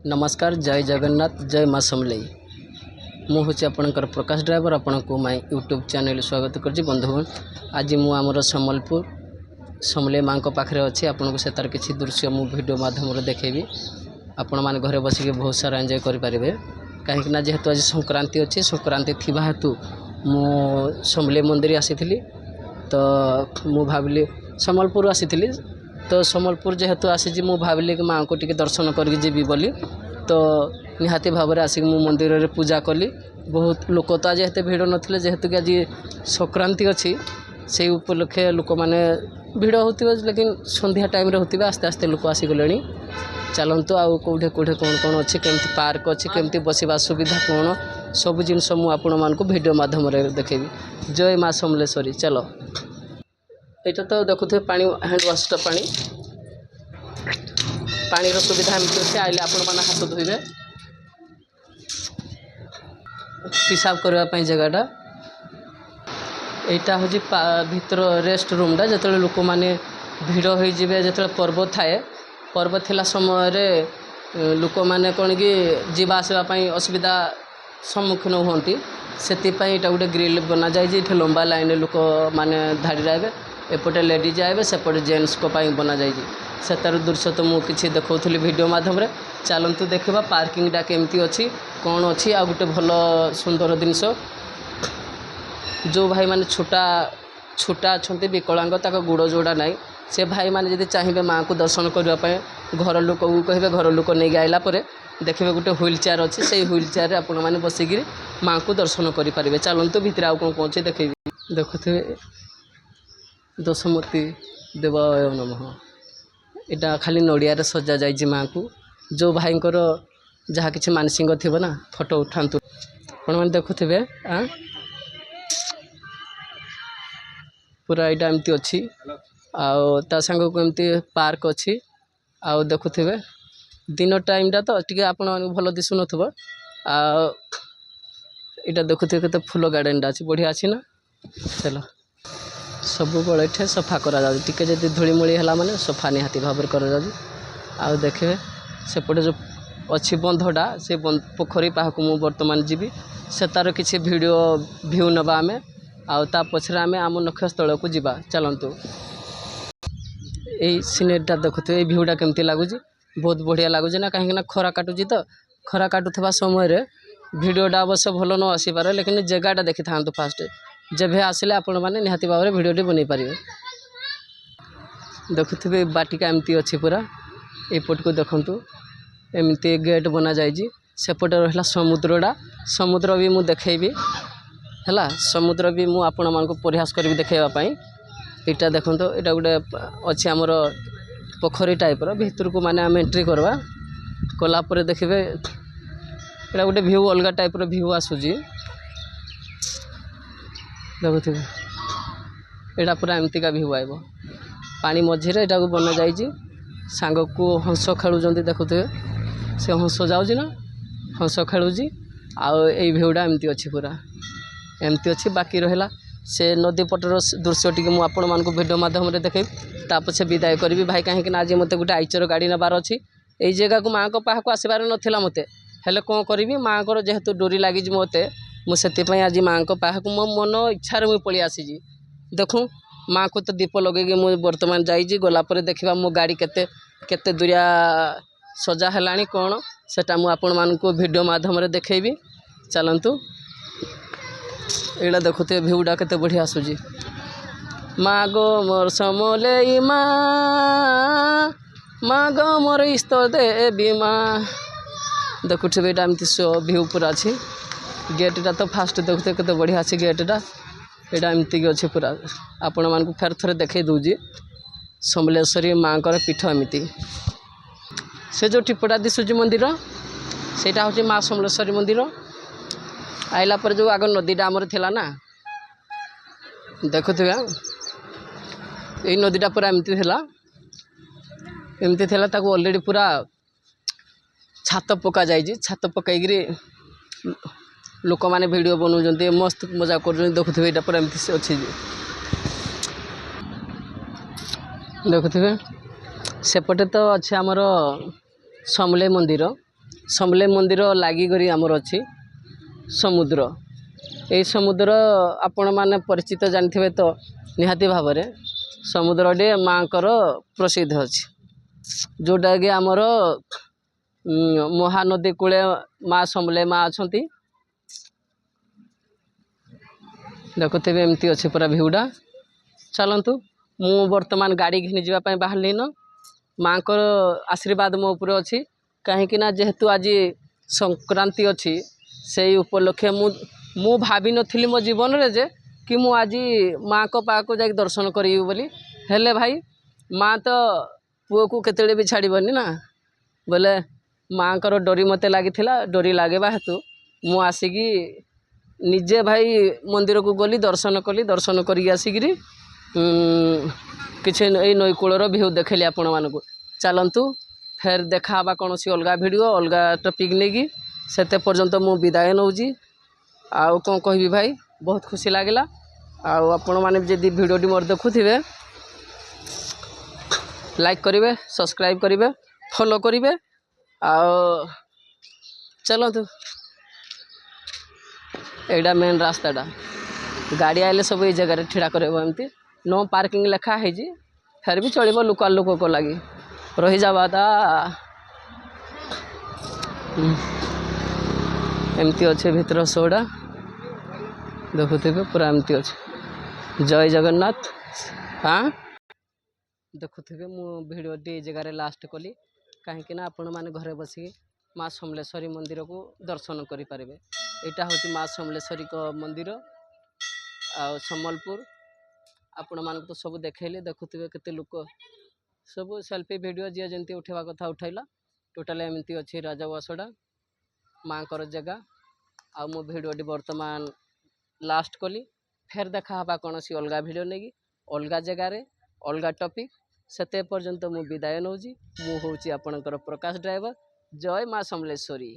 नमस्कार जय जगन्नाथ जय माँ समलेई मुझे आपंकर प्रकाश ड्राइवर आपण को माय यूट्यूब चैनल स्वागत कर बंधुगण आज मुझे सम्बलपुर समलेई माँ पाखे अच्छी आपन को तार किसी दृश्य मु वीडियो माध्यम देखेबी आपण मैंने घरे बसिक बहुत सारा एंजॉय करेंगे कहीं जेहेतु आज संक्रांति अच्छी संक्रांति थी हेतु मु समलेई मंदिर आसी तो मु भाविली सम्बलपुर आसी तो सम्बलपुर जेहेतु आसी मु भाविली कि माँ को टिके दर्शन करके जीवी बोली तो निहाती भाव में आसिक मु मंदिर रे पूजा कली। बहुत लोक तो आज एत भिड़ नथिले जेहेतु कि आज संक्रांति अच्छी से उपलक्षे लोक मैंने भिड़ होती लेकिन संध्या टाइम रे होती आस्ते आस्ते लोक आसीगले। चलतु आउ कौटे कौटे कौन कौन अच्छी केमती पार्क अच्छी केमती बसवा सुविधा कौन सब जिनस मुझे वीडियो माध्यम देखेबी। जय माँ समलेश्वरी। चलो यहाँ तो देखुए पानी हैंड वाशर पानी पानीर सुविधा एमती अच्छे आइले आपण मैंने हाथ धोबे पिसाब करने जगहटा यहाँ हूँ भीतर रेस्ट रूमटा जो लोक मैंने भिड़ हो जो पर्व थाए पर्व थिला समय लोक मैंने कौन कि जीवा आसवाई असुविधा सम्मुखीन होती से गोटे ग्रिल बना जाए लंबा लाइन लोक मैंने धाड़ी रहे एपटे लेडीज आए सेपटे जेन्ट्स को बना जाए से तार दृश्य तो मुझे देखी वीडियो माध्यम चलतु देखा पार्किंगटा केमती अच्छी कौन अच्छी आ गोटे भल सुंदर जिनस जो भाई मैंने छोटा छोटा अच्छा विकलांग तक गुड़ जोड़ा ना से भाई मैंने जब चाहिए माँ को दर्शन करने घर लोक को कहे घर लोक नहीं आइला देखिए गोटे व्हील चेयर अच्छी से व्हील चेयर आपण मैंने बसिक माँ को दर्शन करेंगे। चलतु भितर आउ कौन कौन देखे देखुए दशमती देवाय नमः यहाँ खाली नड़िया सजा जाइए माँ को जो भाई जहाँ किसी मानसिक थी ना फोटो उठातु आप मैंने देखुवे पूरा यहाँ एमती अच्छी आ सांग को एमती पार्क अच्छी आ देखुवे दिन टाइमटा तो टी आपण भल दिशु न यहाँ देखुए के फुल गार्डनटा अच्छी बढ़िया अच्छी ना। चलो सब बड़े सफा करा टी जब धूलीमूली है माने सफा निहाती भाव में करा आउ देखिए सेपटे जो अच्छी बंधटा से पोखरी पाहक मु बर्तमान जीवी से तार किसी वीडियो भ्यू नवा आमे आ पछरे आमे आम नक्षस्थल को जीवा। चलतु यही सीनेरीटा देखुए ये भ्यूटा केमती लगुच बहुत बढ़िया लगुच ना कहीं खरा काटुची तो खरा काटुवा समय वीडियोटा अवश्य भल न आसीपारे लेकिन जगहटा देखी था फास्ट जब आसिले आपण मैंने निहाती भाव में वीडियोटी बन पारे। देखुए बाटिका एमती अच्छी पूरा एपट को देखु एमती गेट बना जाइए सेपटे रहा समुद्रटा समुद्र भी मुझे देखेबी है समुद्र भी मुझे आपण मान प्रयास करी देखापी यहाँ देखो यहाँ गोटे अच्छी आमर पोखरी टाइपर भीतर को माने आम एंट्री करवा कलापर देखिए यहाँ गोटे भ्यू अलग टाइपर भ्यू आसूजी देखुए यहाँ पूरा एमतीका भ्यू आए पानी मझीरे यहाँ को बना जाइए सांग को हंस खेलुं देखुए से हंस जाऊँगी ना हंस खेलुची आई भ्यूटा एमती अच्छी पूरा एमती अच्छी बाकी रहा से नदी पटर दृश्य टी मुझे आपण मानक वीडियो माध्यम देखेबी तापछे विदाय करी भाई कहीं आज मत गोटे आइचर गाड़ी नबार अच्छी यही जगह को माँ को पाखक आसबार नाला मत हेल्ले कौन करी माँ को जेहेतु डोरी लगी मत मुझे आज माँ को पाखक मो मन इच्छा मुझे पलि आसी देखूँ माँ को तो दीप लगे मुझे बर्तमान जाइए गलापर देखा मो गाड़ी केते केते दूरिया सजा है कौन सेटा मुझे आपण मानक वीडियो माध्यम देखेबी। चलतु यहाँ देखुए भ्यूटा केते बढ़िया आसूजी माँ गो मोर समलेई माँ माँ गो मोर इष्ट देवी माँ देखुए यहाँ एमती सो भ्यू पूरा अच्छी गेटा तो फास्ट देखुए केते बढ़िया अच्छी गेटा यहाँ एमती अच्छी पूरा आपण मानक फेर थोड़े देखे दूजी समलेश्वरी माँ को पीठ एमती से जो टिपटा दिशुची मंदिर सेटा हूँ माँ समलेश्वरी मंदिर आइला पर जो आग नदीटा आमर थिला ना देखुए यही नदीटा पूरा एमती थिला ताको ऑलरेडी पूरा छात पका जाइए छात पकईकरी लोक मैंने वीडियो बनाऊँ मस्त मजा कर देखुए यहाँ पूरा एमती अच्छी देखुए सेपटे तो अच्छे आमर समलेई मंदिर ସମଲେଇ ମନ୍ଦିର ଲାଗିକରି ଆମର ଅଛି ସମୁଦ୍ର। এই ସମୁଦ୍ର ଆପଣମାନେ ପରିଚିତ ଜାଣିଥିବେ ତ ନିହାତି ଭାବରେ ସମୁଦ୍ରଟି ମାଙ୍କର ପ୍ରସିଦ୍ଧ ଅଛି ଯେଉଁଟାକି ଆମର ମହାନଦୀ କୂଳେ ମା ସମଲେଇ ମା ଅଛନ୍ତି। ଦେଖୁଥିବେ ଏମିତି ଅଛି ପୁରା ଭିଉଟା। ଚାଲନ୍ତୁ ମୁଁ ବର୍ତ୍ତମାନ ଗାଡ଼ି ଘିନି ଯିବା ପାଇଁ ବାହାରିଲିନ। ମାଙ୍କର ଆଶୀର୍ବାଦ ମୋ ଉପରେ ଅଛି କାହିଁକି ନା ଯେହେତୁ ଆଜି ସଂକ୍ରାନ୍ତି ଅଛି ସେଇ ଉପଲକ୍ଷେ ମୁଁ ଭାବିନଥିଲି ମୋ ଜୀବନରେ ଯେ କି ମୁଁ ଆଜି ମାଙ୍କ ପାଖକୁ ଯାଇକି ଦର୍ଶନ କରିବି ବୋଲି। ହେଲେ ଭାଇ ମା ତ ପୁଅକୁ କେତେବେଳେ ବି ଛାଡ଼ିବନି ନା ବୋଲେ ମାଙ୍କର ଡୋରି ମୋତେ ଲାଗିଥିଲା। ଡୋରି ଲାଗିବା ହେତୁ ମୁଁ ଆସିକି ନିଜେ ଭାଇ ମନ୍ଦିରକୁ ଗଲି, ଦର୍ଶନ କଲି। ଦର୍ଶନ କରିକି ଆସିକିରି କିଛି ଏଇ ନଈକୂଳର ଭିଉ ଦେଖେଇଲି ଆପଣମାନଙ୍କୁ। ଚାଲନ୍ତୁ ଫେର ଦେଖା ହେବା କୌଣସି ଅଲଗା ଭିଡ଼ିଓ ଅଲଗା ଟପିକ୍ ନେଇକି। ସେତେ ପର୍ଯ୍ୟନ୍ତ ମୁଁ ବିଦାୟ ନେଉଛି। ଆଉ କ'ଣ କହିବି ଭାଇ, ବହୁତ ଖୁସି ଲାଗିଲା। ଆଉ ଆପଣମାନେ ଯଦି ଭିଡ଼ିଓଟି ମୋର ଦେଖୁଥିବେ ଲାଇକ୍ କରିବେ, ସବସ୍କ୍ରାଇବ୍ କରିବେ, ଫଲୋ କରିବେ। ଆଉ ଚାଲନ୍ତୁ ଏଇଟା ମେନ୍ ରାସ୍ତାଟା। ଗାଡ଼ି ଆଇଲେ ସବୁ ଏଇ ଜାଗାରେ ଛିଡ଼ା କରାଇବ। ଏମିତି ନୋ ପାର୍କିଂ ଲେଖା ହେଇଛି, ଫେର ବି ଚଳିବ ଲୋକାଲ୍ ଲୋକଙ୍କ ଲାଗି। ରହିଯାବାଟା ଏମିତି ଅଛି ଭିତର ଶୋଟା ଦେଖୁଥିବେ ପୁରା ଏମିତି ଅଛି। ଜୟ ଜଗନ୍ନାଥ। ଦେଖୁଥିବେ ମୁଁ ଭିଡ଼ିଓଟି ଏଇ ଜାଗାରେ ଲାଷ୍ଟ କଲି କାହିଁକିନା ଆପଣମାନେ ଘରେ ବସିକି ମା ସମଲେଶ୍ୱରୀ ମନ୍ଦିରକୁ ଦର୍ଶନ କରିପାରିବେ। ଏଇଟା ହେଉଛି ମା ସମଲେଶ୍ୱରୀଙ୍କ ମନ୍ଦିର ଆଉ ସମ୍ବଲପୁର। ଆପଣମାନଙ୍କୁ ତ ସବୁ ଦେଖେଇଲି, ଦେଖୁଥିବେ କେତେ ଲୋକ ସବୁ ସେଲ୍ଫି ଭିଡ଼ିଓ ଯିଏ ଯେମିତି ଉଠାଇବା କଥା ଉଠାଇଲା। ଟୋଟାଲ୍ ଏମିତି ଅଛି ରାଜବାସଟା ମାଙ୍କର ଜାଗା। ଆଉ ମୁଁ ଭିଡ଼ିଓଟି ବର୍ତ୍ତମାନ ଲାଷ୍ଟ କଲି। ଫେର ଦେଖା ହେବା କୌଣସି ଅଲଗା ଭିଡ଼ିଓ ନେଇକି ଅଲଗା ଜାଗାରେ ଅଲଗା ଟପିକ୍। ସେତେ ପର୍ଯ୍ୟନ୍ତ ମୁଁ ବିଦାୟ ନେଉଛି। ମୁଁ ହେଉଛି ଆପଣଙ୍କର ପ୍ରକାଶ ଡ୍ରାଇଭର। ଜୟ ମା ସମଲେଶ୍ୱରୀ।